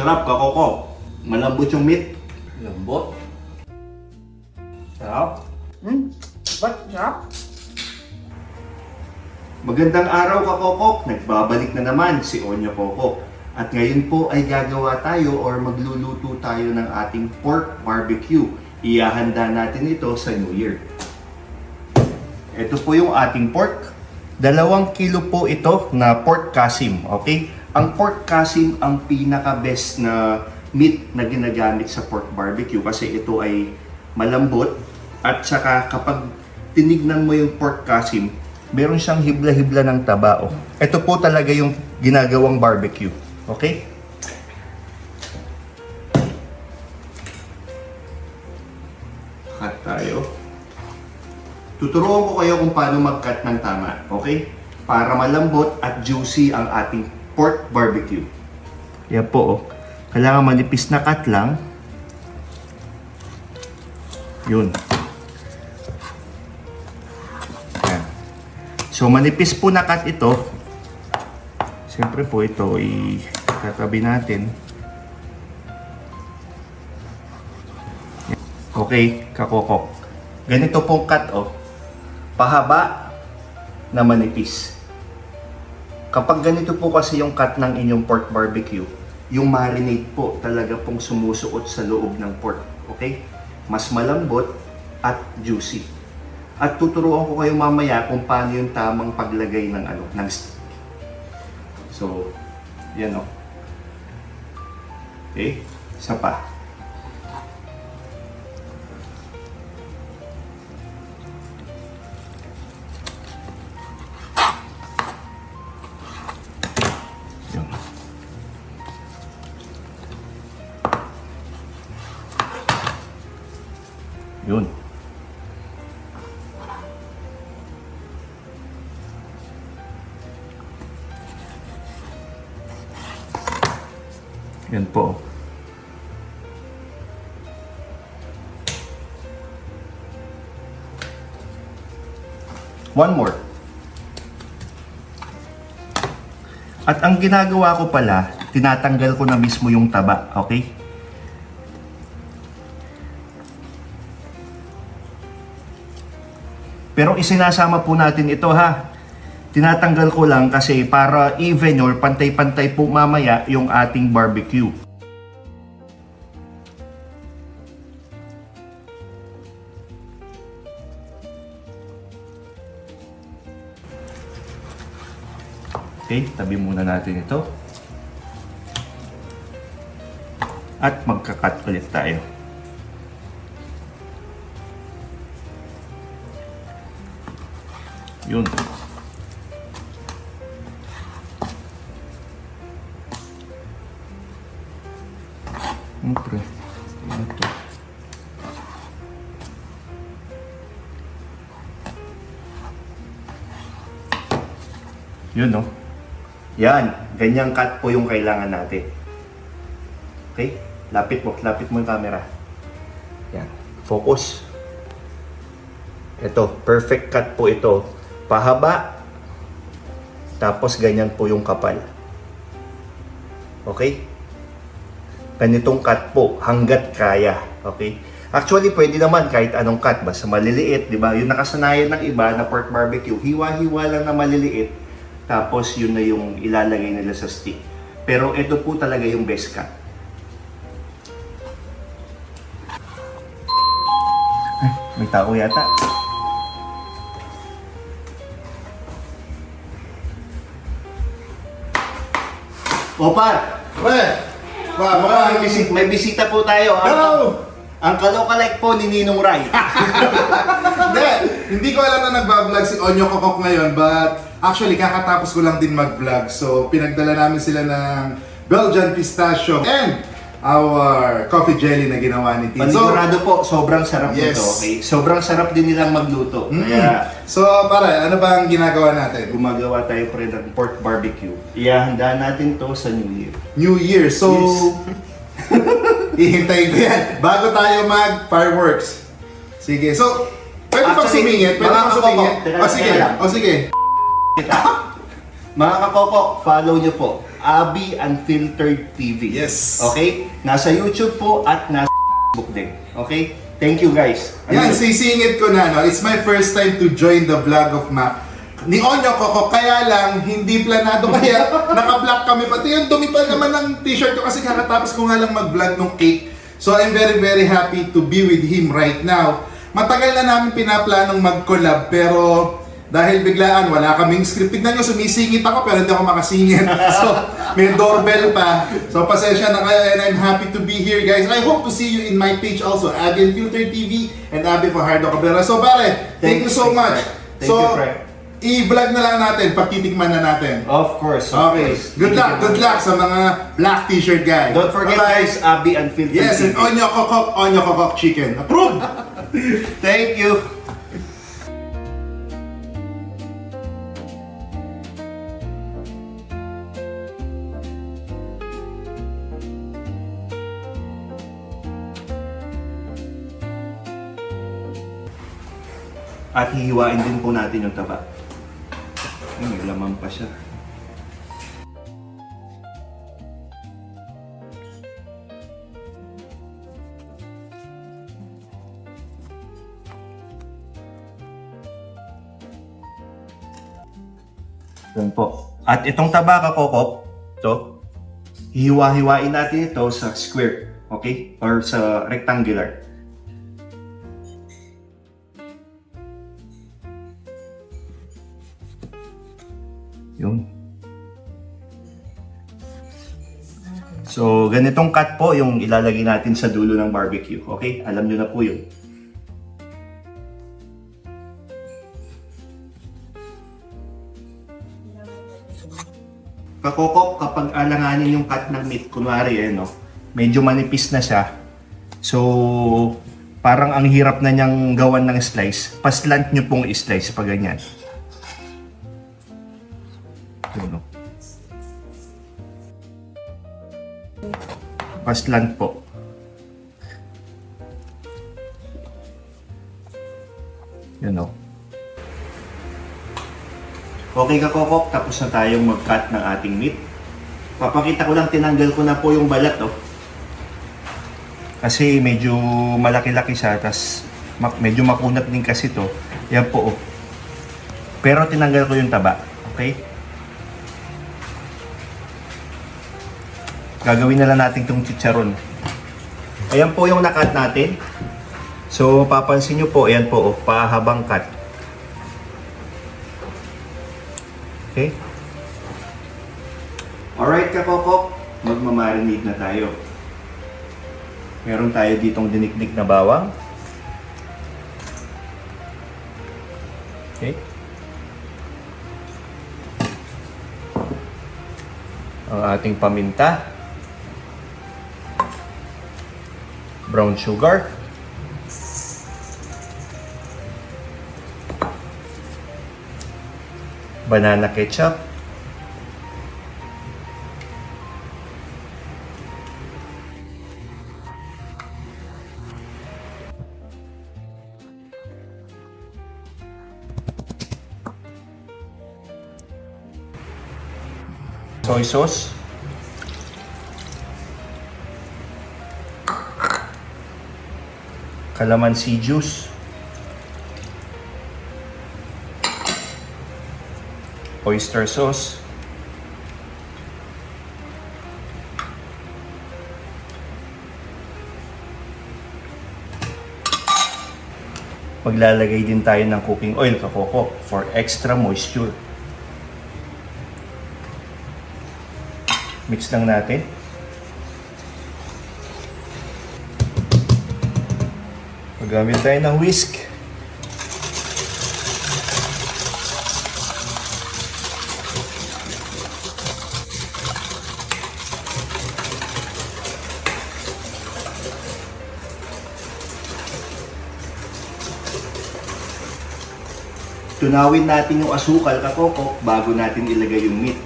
Sarap, kakoko. Malambot yung meat. Lambot. Sarap. Ba't sarap? Magandang araw, kakokok. Nagbabalik na naman si Onyo Coco. At ngayon po ay gagawa tayo or magluluto tayo ng ating pork barbecue. Iahanda natin ito sa New Year. Ito po yung ating pork. 2 kilo po ito na pork kasim, okay? Ang pork kasim ang pinaka-best na meat na ginagamit sa pork barbecue kasi ito ay malambot at saka kapag tinignan mo yung pork kasim, meron siyang hibla-hibla ng taba. Ito po talaga yung ginagawang barbecue, okay? Cut tayo. Tuturuan ko kayo kung paano mag-cut ng tama, okay? Para malambot at juicy ang ating pork barbecue. Yan po, kailangan manipis na cut lang. Yun. Yan. So, manipis po na cut ito. Siyempre po ito, itatabi natin. Yan. Okay, kakokok. Ganito pong cut, pahaba na manipis. Kapag ganito po kasi yung cut ng inyong pork barbecue, yung marinade po talaga pong sumusuot sa loob ng pork. Okay? Mas malambot at juicy. At tuturuan ko kayo mamaya kung paano yung tamang paglagay ng ng stick. So, yan Okay? Isa pa. Yun. Yan po. One more. At ang ginagawa ko pala, tinatanggal ko na mismo yung taba, okay? Pero isinasama po natin ito ha. Tinatanggal ko lang kasi para even or pantay-pantay po mamaya yung ating barbecue. Okay, tabi muna natin ito. At magka-cut ulit tayo. Yun. Siyempre. Ito. Yun, no? Yan. Ganyang cut po yung kailangan natin. Okay? Lapit mo yung camera. Yan. Focus. Ito. Perfect cut po ito. Pahaba, tapos ganyan po yung kapal. Okay? Ganitong cut po, hanggat kaya. Okay? Actually, pwede naman kahit anong cut, basta maliliit, di ba? Yung nakasanayan ng iba na pork barbecue, hiwa-hiwa lang na maliliit, tapos yun na yung ilalagay nila sa stick. Pero ito po talaga yung best cut. May tao yata. Opar! May bisita po tayo. Hello! Ang kalokalike po ni Ninong Rai. Hindi ko alam na nagbablog si Onyo Coco ngayon, but actually kakatapos ko lang din mag-vlog. So pinagdala namin sila ng Belgian pistachio and our coffee jelly na ginawa ni Tito. Panigurado po, sobrang sarap Yes. nito. Okay? Sobrang sarap din nilang magluto. Kaya So para, ano ba ang ginagawa natin? gumagawa tayo pre ng pork barbecue. Ihahanda natin to sa New Year. New Year, so ihintayin ko yan bago tayo mag-fireworks. Sige, so pwede pang Actually, sumingit? Pwede mga pang sumingit? kakoko, teka O sige, lang. o sige. Mga kakoko, follow nyo po Abby Unfiltered TV. Yes. Okay? Nasa YouTube po at nasa Facebook din. Okay? Thank you guys. Yan, sisingit ko na, no? It's my first time to join the vlog of Mac. Ni Onyo Coco, kaya lang, hindi planado kaya naka-block kami. Pati yung dumi pa naman ng t-shirt ko kasi kakatapos ko nga lang mag-vlog ng cake. So I'm very very happy to be with him right now. Matagal na namin pinaplanong mag-collab pero dahil biglaan, wala kaming script. Tignan nyo, sumisingit ako pero hindi ako makasingit. So, may doorbell pa. So, pasensya na kayo and I'm happy to be here, guys. I hope to see you in my page also, Abby Unfiltered TV and Abby Fajardo Cabrera. So, pare, thank you so much. Thank you, Frank. I-vlog na lang natin, pagtitikman na natin. Of course. Okay, good luck sa mga black t-shirt guys. Don't forget Bye-bye. guys, Abby Unfiltered Yes, and TV. Onyo Kokok Chicken. Approved! Thank you. At hihiwain din po natin yung taba. May laman pa siya. Yan po. At itong taba kakokop, to, hihiwa-hiwain natin ito sa square, okay? Or sa rectangular. Yun. So, ganitong cut po yung ilalagay natin sa dulo ng barbecue, okay? Alam nyo na po yun. Kakokop, kapag alanganin yung cut ng meat, kunwari no, medyo manipis na siya. So, parang ang hirap na niyang gawan ng slice. Paslant nyo pong i-slice pag ganyan. Yun, no? Paslant po. Yun, no? Okay kakokop, tapos na tayong mag-cut ng ating meat. Papakita ko lang, tinanggal ko na po yung balat, oh. Kasi medyo malaki-laki siya, tas medyo makunat din kasi to. Yan po, oh. Pero tinanggal ko yung taba, okay? Gagawin na lang natin itong chicharon. Ayan po yung na-cut natin. So, papansin nyo po, ayan po, oh, pahabang cut. Okay? Alright kakokop, magmamarinate na tayo. Meron tayo ditong dinikdik na bawang. Okay? Ang ating paminta. Brown sugar. Banana ketchup. Soy sauce. Calamansi juice. Oyster sauce. Maglalagay din tayo ng cooking oil kakoko for extra moisture. Mix lang natin. Magamit tayo ng whisk. Tunawin natin yung asukal kakoko bago natin ilagay yung meat.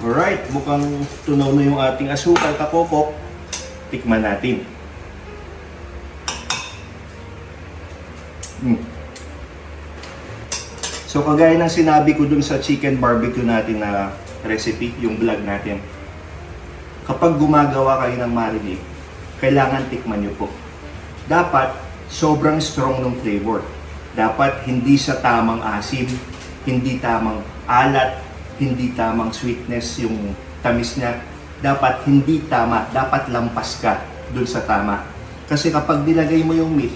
Alright, mukhang tunaw na yung ating asukal kakoko. Tikman natin. So kagaya ng sinabi ko dun sa chicken barbecue natin na recipe, yung vlog natin. Kapag gumagawa kayo ng marinade, kailangan tikman nyo po. Dapat sobrang strong ng flavor. Dapat hindi sa tamang asim, hindi tamang alat, hindi tamang sweetness yung tamis niya. Dapat hindi tama, dapat lampas ka dun sa tama. Kasi kapag nilagay mo yung meat,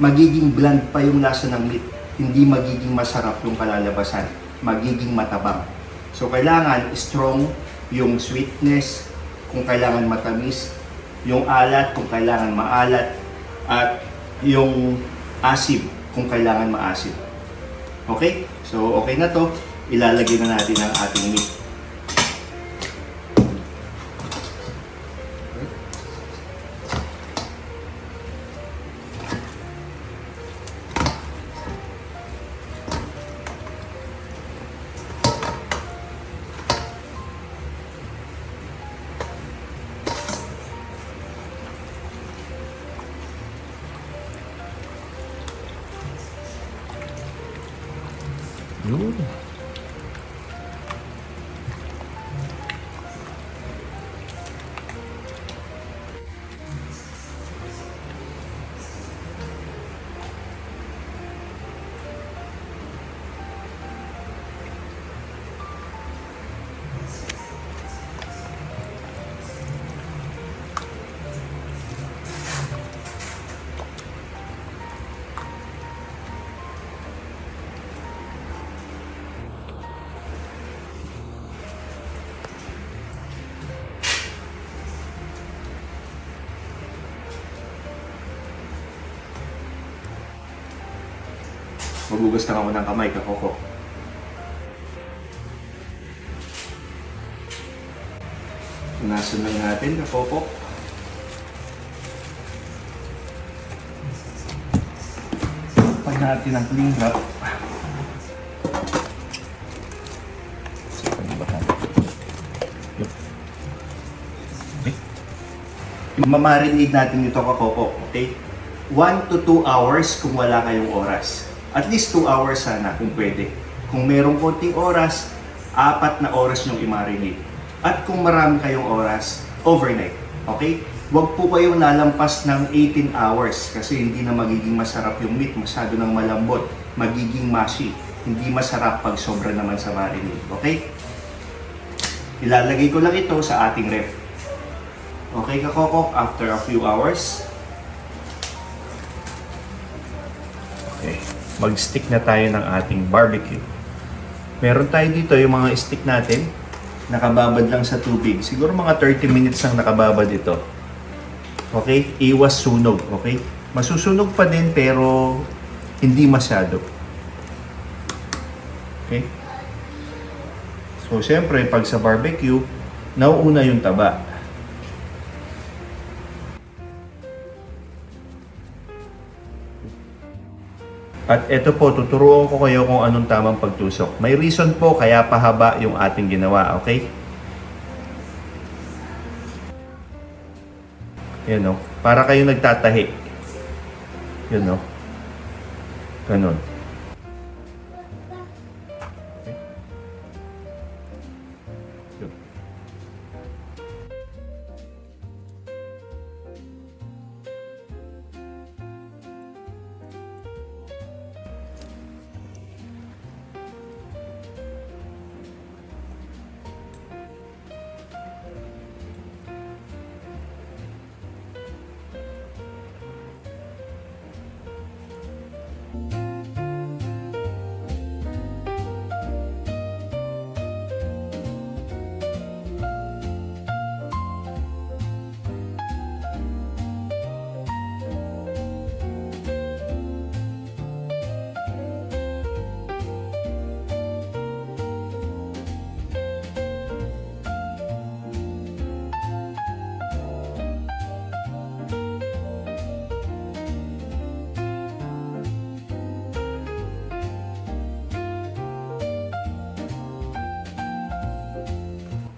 magiging bland pa yung lasa ng meat. Hindi magiging masarap yung kalalabasan. Magiging matabang. So kailangan strong yung sweetness, kung kailangan matamis, yung alat kung kailangan maalat, at yung asim kung kailangan maasim. Okay? So okay na to. Ilalagay na natin ang ating meat. Yun. Magugas ka ng kamay, kakoko. Punasan lang natin, kakoko. Pag natin ang cling wrap. Mamarinate natin ito, kakoko. Okay? 1 to 2 hours kung wala kayong oras. At least 2 hours sana kung pwede. Kung merong konting oras, 4 na oras yung i-marinate. At kung marami kayong oras, overnight. Okay? Huwag po kayong lalampas ng 18 hours kasi hindi na magiging masarap yung meat. Masyado nang malambot. Magiging mushy. Hindi masarap pag sobra naman sa marinade. Okay? Ilalagay ko lang ito sa ating ref. Okay, kakokok, after a few hours. Okay. Mag-stick na tayo ng ating barbecue. Meron tayo dito yung mga stick natin, nakababad lang sa tubig. Siguro mga 30 minutes lang nakababad ito. Okay? Iwas sunog, okay? Masusunog pa din pero hindi masyado. Okay? So, syempre, pag sa barbecue, nauuna yung taba. At ito po, tuturuan ko kayo kung anong tamang pagtusok. May reason po kaya pahaba yung ating ginawa, okay? Yan o. Para kayo nagtatahi. Yan o. Ganon. Okay. Yun.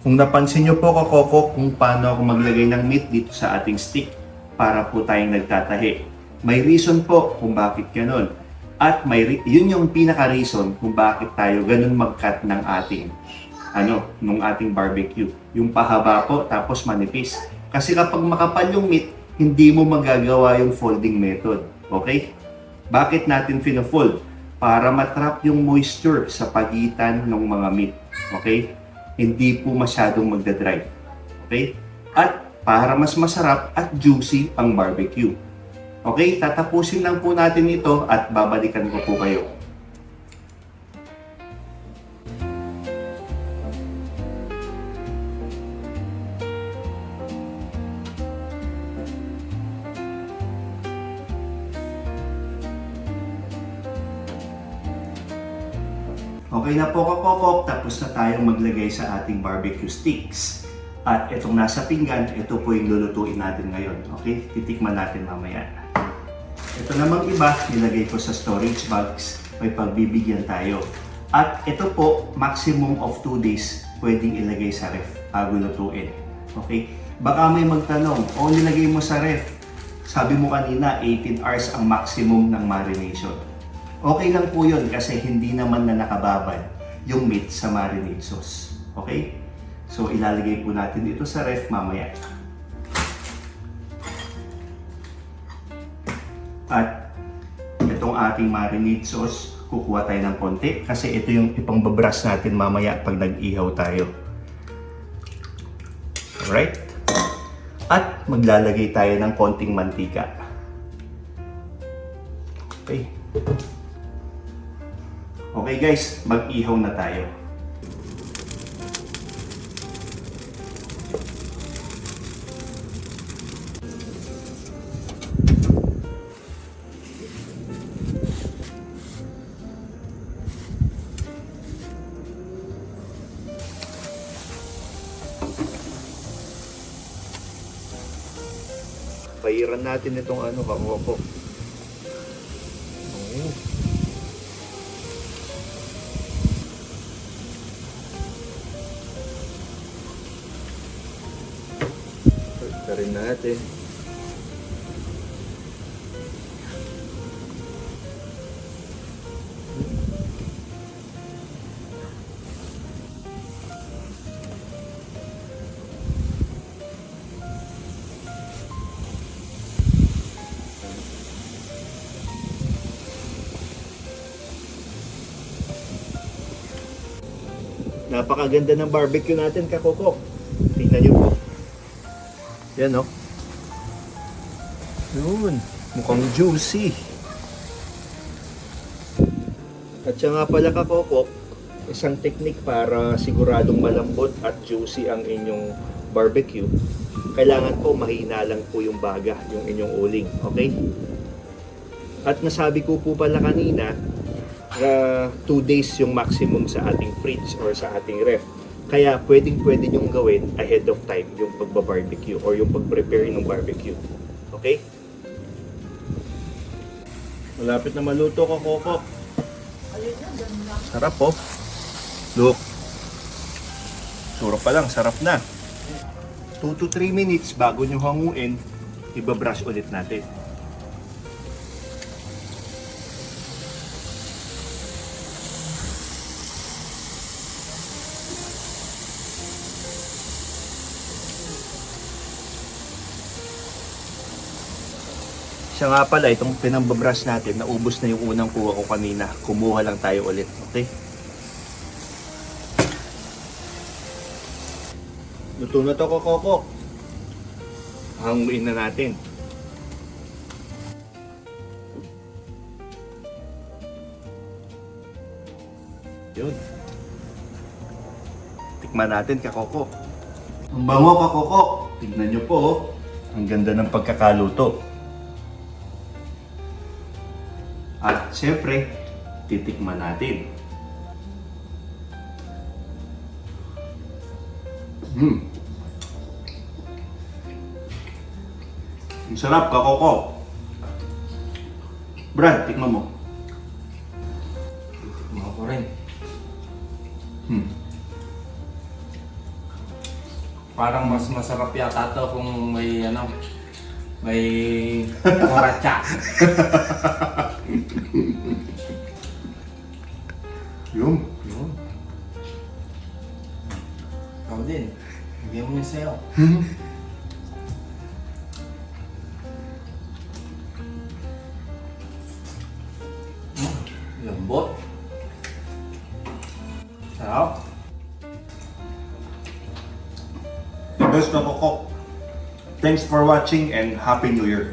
Kung napansin nyo po, kakoko, kung paano ako maglagay ng meat dito sa ating stick para po tayong nagtatahi. May reason po kung bakit ganun. At yun yung pinaka-reason kung bakit tayo ganun mag-cut ng ating nung ating barbecue. Yung pahaba po, tapos manipis. Kasi kapag makapal yung meat, hindi mo magagawa yung folding method. Okay? Bakit natin fina-fold? Para matrap yung moisture sa pagitan ng mga meat. Okay? Hindi po masyadong magdadry. Okay? At para mas masarap at juicy ang barbecue. Okay? Tatapusin lang po natin ito at babalikan ko po kayo. Okay na po kakokok, tapos na tayong maglagay sa ating barbecue sticks. At itong nasa pinggan, ito po yung lulutuin natin ngayon. Okay? Titikman natin mamaya. Ito namang iba, nilagay ko sa storage bags. May pagbibigyan tayo. At ito po, maximum of 2 days pwedeng ilagay sa ref bago lutuin. Okay? Baka may magtanong, nilagay mo sa ref. Sabi mo kanina, 18 hours ang maximum ng marination. Okay lang po yun kasi hindi naman na nakababad yung meat sa marinade sauce. Okay? So, ilalagay po natin dito sa ref mamaya. At itong ating marinade sauce, kukuha tayo ng konti kasi ito yung ipangbabrush natin mamaya pag nag-ihaw tayo. Alright? At maglalagay tayo ng konting mantika. Okay. Okay guys, mag-ihaw na tayo. Pairan natin itong kakoko. Ito rin natin. Napakaganda ng barbecue natin, kakoko. Tingnan niyo po. Yan, no? Yun. Mukhang juicy. At siya nga pala, kakoko, isang technique para siguradong malambot at juicy ang inyong barbecue. Kailangan po mahina lang po yung baga, yung inyong uling. Okay? At nasabi ko po pala kanina, 2 days yung maximum sa ating fridge or sa ating ref. Kaya pwede nyong gawin ahead of time yung pagba-barbecue or yung pag-prepare ng barbecue. Okay? Malapit na maluto, kakoko. Sarap po. Look. Sura pa lang, sarap na. 2 to 3 minutes bago nyo hanguin, ibabrush ulit natin. Siya nga pala, itong pinambabrush natin, naubos na yung unang kuha ko kanina. Kumuha lang tayo ulit, okay? Luto na to, kakoko. Hanguin na natin. Yun. Tikman natin, kakoko. Ang bango, kakoko. Tignan nyo po, ang ganda ng pagkakaluto. At syempre, titikman natin. Ang sarap, kakoko. Brad, tikman mo. Tikman ko rin. Parang mas masarap yata to kung may kuratsa. Lagyan mo yung sayo. Lambot. Sarap. The best na kokok. Thanks for watching and Happy New Year.